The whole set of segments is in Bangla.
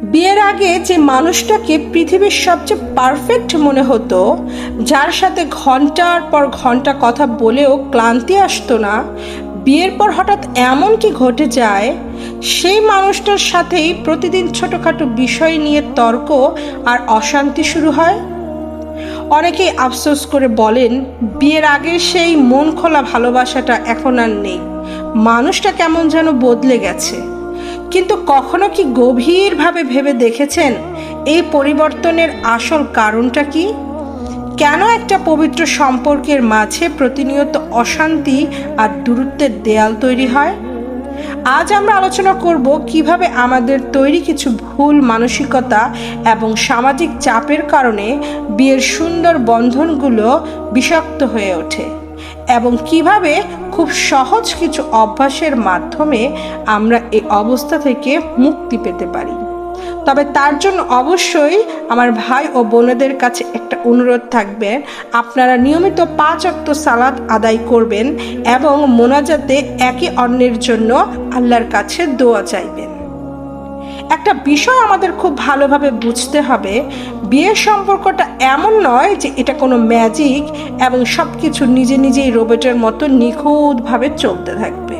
বিয়ের আগে যে মানুষটাকে পৃথিবীর সবচেয়ে পারফেক্ট মনে হতো, যার সাথে ঘন্টার পর ঘন্টা কথা বলেও ক্লান্তি আসতো না, বিয়ের পর হঠাৎ এমন কি ঘটে যায়, সেই মানুষটার সাথেই প্রতিদিন ছোটোখাটো বিষয় নিয়ে তর্ক আর অশান্তি শুরু হয়। অনেকেই আফসোস করে বলেন, বিয়ের আগের সেই মন খোলা ভালোবাসাটা এখন আর নেই, মানুষটা কেমন যেন বদলে গেছে। কিন্তু কখনো কি গভীরভাবে ভেবে দেখেছেন এই পরিবর্তনের আসল কারণটা কি? কেন একটা পবিত্র সম্পর্কের মাঝে প্রতিনিয়ত অশান্তি আর দূরত্বের দেয়াল তৈরি হয়? আজ আমরা আলোচনা করব কিভাবে আমাদের তৈরি কিছু ভুল মানসিকতা এবং সামাজিক চাপের কারণে বিয়ের সুন্দর বন্ধনগুলো বিষাক্ত হয়ে ওঠে, এবং কিভাবে খুব সহজ কিছু অভ্যাসের মাধ্যমে আমরা এই অবস্থা থেকে মুক্তি পেতে পারি। তবে তার জন্য অবশ্যই আমার ভাই ও বোনেদের কাছে একটা অনুরোধ থাকবে, আপনারা নিয়মিত 5 ওয়াক্ত সালাত আদায় করবেন এবং মোনাজাতে একে অন্যের জন্য আল্লাহর কাছে দোয়া চাইবেন। একটা বিষয় আমাদের খুব ভালোভাবে বুঝতে হবে, বিয়ের সম্পর্কটা এমন নয় যে এটা কোনো ম্যাজিক এবং সব কিছু নিজে নিজেই রোবটের মতো নিখুঁতভাবে চলতে থাকবে।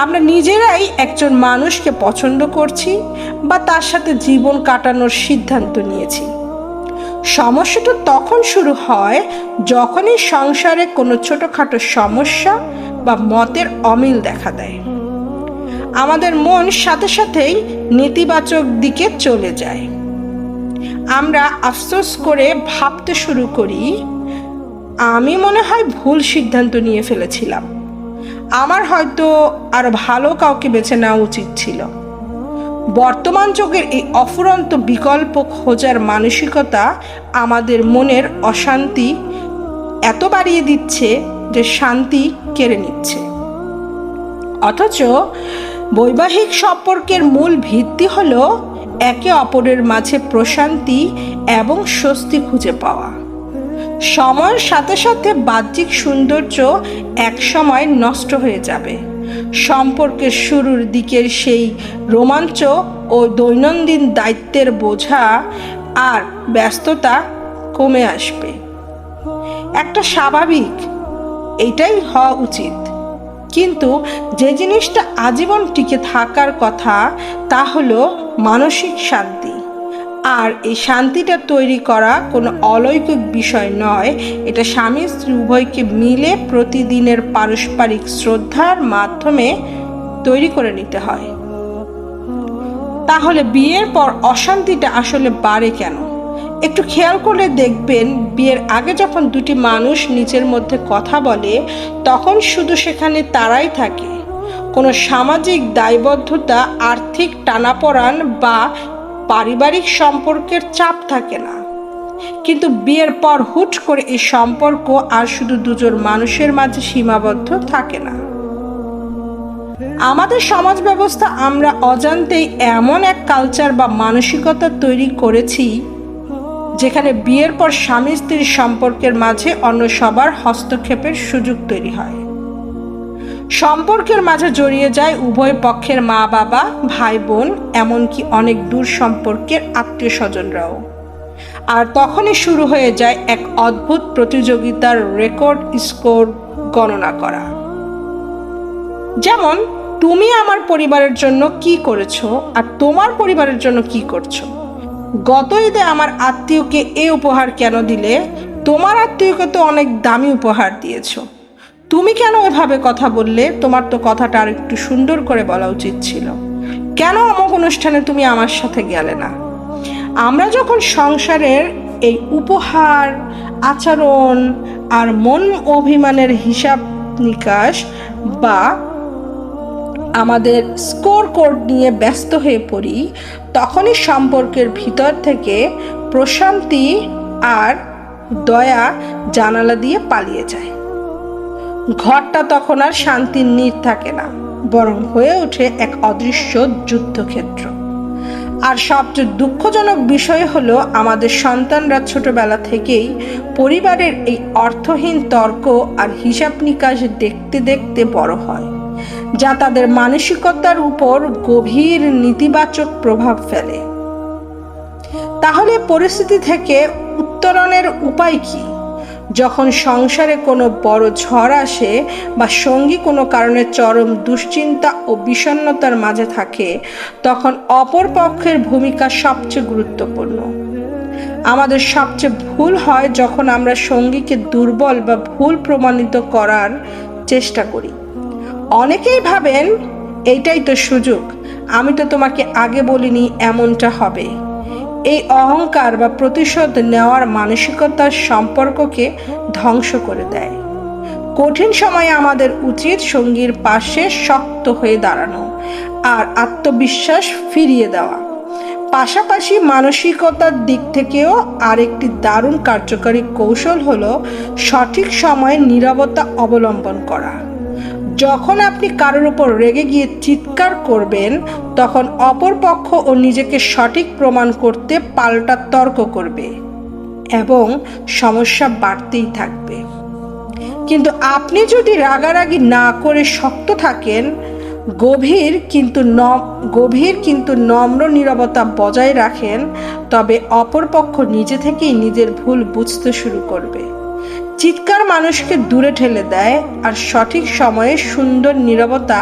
আমরা নিজেরাই একজন মানুষকে পছন্দ করছি বা তার সাথে জীবন কাটানোর সিদ্ধান্ত নিয়েছি। সমস্যাটা তখন শুরু হয় যখনই সংসারে কোনো ছোটোখাটো সমস্যা বা মতের অমিল দেখা দেয়। আমাদের মন সাথে সাথেই নেতিবাচক দিকে চলে যায়। আমরা আফসোস করে ভাবতে শুরু করি, আমি মনে হয় ভুল সিদ্ধান্ত নিয়ে ফেলেছিলাম, আমার হয়তো আরো ভালো কাউকে বেছে নেওয়া উচিত ছিল। বর্তমান যুগের এই অফুরন্ত বিকল্প খোঁজার মানসিকতা আমাদের মনের অশান্তি এত বাড়িয়ে দিচ্ছে যে শান্তি কেড়ে নিচ্ছে। অথচ বৈবাহিক সম্পর্কের মূল ভিত্তি হলো একে অপরের মাঝে প্রশান্তি এবং স্বস্তি খুঁজে পাওয়া। সময়ের সাথে সাথে বাহ্যিক সৌন্দর্য এক সময় নষ্ট হয়ে যাবে, সম্পর্কের শুরুর দিকের সেই রোমাঞ্চ ও দৈনন্দিন দায়িত্বের বোঝা আর ব্যস্ততা কমে আসবে। একটা স্বাভাবিক, এটাই হওয়া উচিত। কিন্তু যে জিনিসটা আজীবন টিকে থাকার কথা তা হলো মানসিক শান্তি। আর এই শান্তিটা তৈরি করা কোনো অলৌকিক বিষয় নয়, এটা স্বামী স্ত্রী উভয়কে মিলে প্রতিদিনের পারস্পরিক শ্রদ্ধার মাধ্যমে তৈরি করে নিতে হয়। তাহলে বিয়ের পর অশান্তিটা আসলে বাড়ে কেন? একটু খেয়াল করলে দেখবেন, বিয়ের আগে যখন দুটি মানুষ নিজের মধ্যে কথা বলে তখন শুধু সেখানে তারাই থাকে, কোনো সামাজিক দায়বদ্ধতা, আর্থিক টানাপোড়েন বা পারিবারিক সম্পর্কের চাপ থাকে না। কিন্তু বিয়ের পর হুট করে এই সম্পর্ক আর শুধু দুজন মানুষের মাঝে সীমাবদ্ধ থাকে না। আমাদের সমাজ ব্যবস্থা আমরা অজান্তেই এমন এক কালচার বা মানসিকতা তৈরি করেছি যেখানে বিয়ের পর স্বামী স্ত্রীর সম্পর্কের মাঝে অন্য সবার হস্তক্ষেপের সুযোগ তৈরি হয়। সম্পর্কের মাঝে জড়িয়ে যায় উভয় পক্ষের মা বাবা, ভাই বোন, এমনকি অনেক দূর সম্পর্কের আত্মীয় স্বজনরাও। আর তখনই শুরু হয়ে যায় এক অদ্ভুত প্রতিযোগিতার রেকর্ড স্কোর গণনা করা। যেমন, তুমি আমার পরিবারের জন্য কি করেছো আর তোমার পরিবারের জন্য কি করছো। গত ঈদে আমার আত্মীয়কে এ উপহার কেন দিলে, তোমার আত্মীয়কে তো অনেক দামি উপহার দিয়েছো। তুমি কেন এভাবে কথা বললে, তোমার তো কথাটা আর একটু সুন্দর করে বলা উচিত ছিল। কেন অমুক অনুষ্ঠানে তুমি আমার সাথে গেলে না। আমরা যখন সংসারের এই উপহার, আচরণ আর মন অভিমানের হিসাব নিকাশ বা আমাদের স্কোর কোড নিয়ে ব্যস্ত হয়ে পড়ি, তখনই সম্পর্কের ভিতর থেকে প্রশান্তি আর দয়া জানালা দিয়ে পালিয়ে যায়। ঘরটা তখন আর শান্তির নীড় থাকে না, বরং হয়ে ওঠে এক অদৃশ্য যুদ্ধক্ষেত্র। আর সবচেয়ে দুঃখজনক বিষয় হলো, আমাদের সন্তানরা ছোটবেলা থেকেই পরিবারের এই অর্থহীন তর্ক আর হিসাব নিকাশ দেখতে দেখতে বড় হয়, যা তাদের মানসিকতার উপর গভীর নেতিবাচক প্রভাব ফেলে। তাহলে পরিস্থিতি থেকে উত্তরণের উপায় কি? যখন সংসারে কোনো বড় ঝড় আসে বা সঙ্গী কোনো কারণে চরম দুশ্চিন্তা ও বিষণ্ণতার মাঝে থাকে, তখন অপর পক্ষের ভূমিকা সবচেয়ে গুরুত্বপূর্ণ। আমাদের সবচেয়ে ভুল হয় যখন আমরা সঙ্গীকে দুর্বল বা ভুল প্রমাণিত করার চেষ্টা করি। অনেকেই ভাবেন, এইটাই তো সুযোগ, আমি তো তোমাকে আগে বলিনি এমনটা হবে। এই অহংকার বা প্রতিশোধ নেওয়ার মানসিকতার সম্পর্ককে ধ্বংস করে দেয়। কঠিন সময়ে আমাদের উচিত সঙ্গীর পাশে শক্ত হয়ে দাঁড়ানো আর আত্মবিশ্বাস ফিরিয়ে দেওয়া। পাশাপাশি মানসিকতার দিক থেকেও আরেকটি দারুণ কার্যকরী কৌশল হলো সঠিক সময়ে নীরবতা অবলম্বন করা। যখন আপনি কারোর উপর রেগে গিয়ে চিৎকার করবেন, তখন অপর পক্ষ ও নিজেকে সঠিক প্রমাণ করতে পাল্টা তর্ক করবে এবং সমস্যা বাড়তেই থাকবে। কিন্তু আপনি যদি রাগারাগি না করে শক্ত থাকেন, গভীর কিন্তু নম্র নীরবতা বজায় রাখেন, তবে অপরপক্ষ নিজে থেকেই নিজের ভুল বুঝতে শুরু করবে। চিৎকার মানুষকে দূরে ঠেলে দেয়, আর সঠিক সময়ে সুন্দর নীরবতা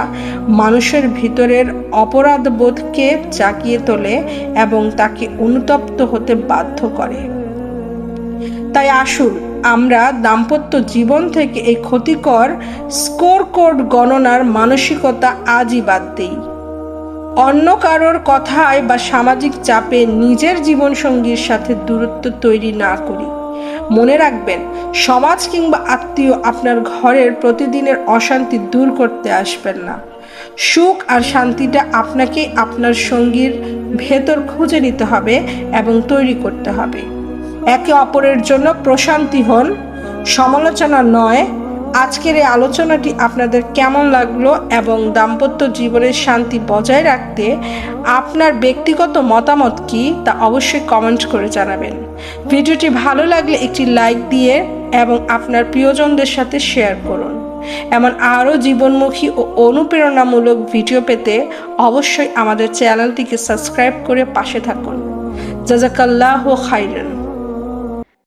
মানুষের ভিতরের অপরাধবোধকে জাগিয়ে তোলে এবং তাকে অনুতপ্ত হতে বাধ্য করে। তাই আসুন আমরা দাম্পত্য জীবন থেকে এই ক্ষতিকর স্কোর কোড গণনার মানসিকতা আজই বাদ দিই। অন্য কারোর কথায় বা সামাজিক চাপে নিজের জীবনসঙ্গীর সাথে দূরত্ব তৈরি না করি। মনে রাখবেন, সমাজ কিংবা আত্মীয় আপনার ঘরের প্রতিদিনের অশান্তি দূর করতে আসবেন না। সুখ আর শান্তিটা আপনাকে আপনার সঙ্গীর ভেতর খুঁজে নিতে হবে এবং তৈরি করতে হবে। একে অপরের জন্য প্রশান্তি হন, সমালোচনা নয়। আজকের এই আলোচনাটি আপনাদের কেমন লাগলো এবং দাম্পত্য জীবনের শান্তি বজায় রাখতে আপনার ব্যক্তিগত মতামত কি তা অবশ্যই কমেন্ট করে জানাবেন। ভিডিওটি ভালো লাগলে একটি লাইক দিয়ে এবং আপনার প্রিয়জনদের সাথে শেয়ার করুন। এমন আরও জীবনমুখী ও অনুপ্রেরণামূলক ভিডিও পেতে অবশ্যই আমাদের চ্যানেলটিকে সাবস্ক্রাইব করে পাশে থাকুন। জাযাকাল্লাহু খাইরান।